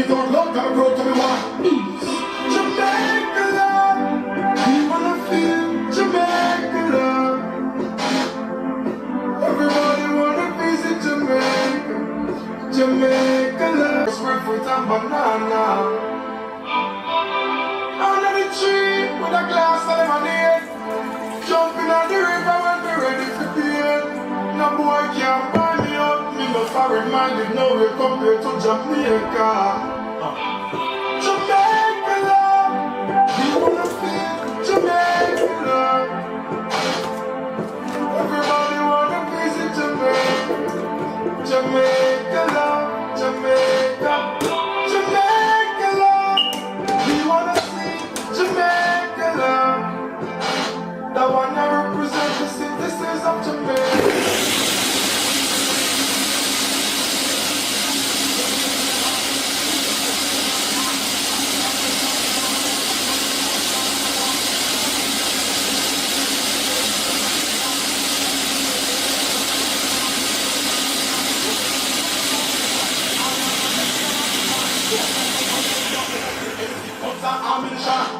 it out loud, got a road to me one. Jamaica love, we wanna feel Jamaica love. Everybody wanna visit Jamaica, Jamaica love. Spread fruit and banana. Under the tree with a glass of lemonade. Jumping on the river when we're ready for bed. No boy can't buy me up. Me no foreign minded, no way compared to Jamaica. Jamaica love, we wanna feel Jamaica love. Everybody wanna visit Jamaica, Jamaica love, Jamaica, Jamaica love. We wanna see Jamaica love. The one that represents the citizens of Jamaica.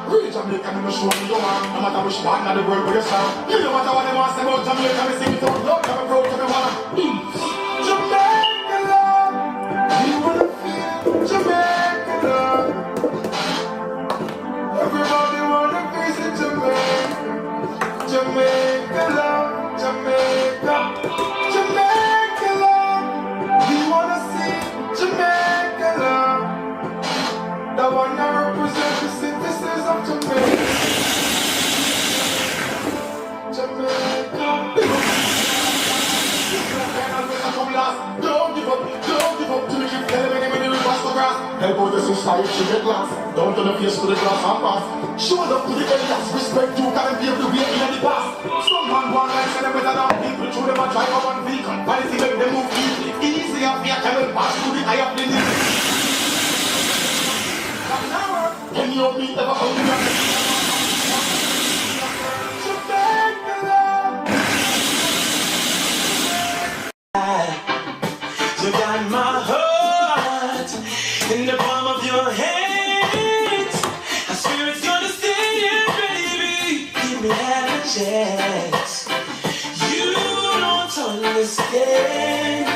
Real Jamaica, never show me your man. No matter which part of the world where you stand. You know what I want to say about Jamaica. Me sing it out loud, never proud to be one. Jamaica love, we wanna feel Jamaica love. Everybody wanna visit Jamaica, Jamaica love, Jamaica, Jamaica love. We wanna see Jamaica love. The one that represents the citizens of Jamaica. Jamaica. Don't give up till you keep telling me when you pass the grass. Help out the society, she get lost. Don't turn the face to the glass and pass. Show up to the elders, respect you, can't be able to wait in the past. Some man one like say them better than people, through them a drive a one vehicle. Vanity make them move easy. Easy up here, camel pass through the eye of the knee. Can you meet ever hold me up? Jamaica love. You got my heart in the palm of your hands. I swear it's gonna stay here, baby. Give me half a chance. You don't understand.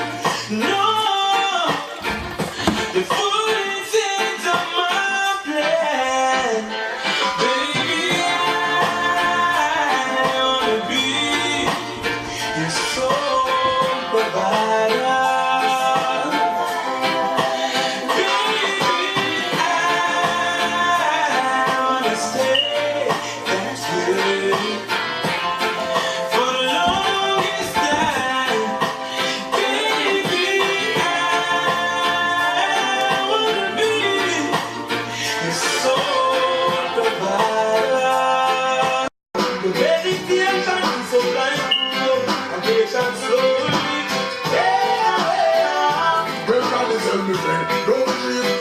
No. The full intent of my plan. Baby, I wanna be your sole provider.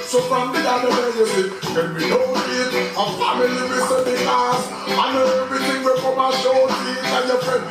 So from the other way you see, then we know it. A family we say the cast, and everything we come and show it. And your friend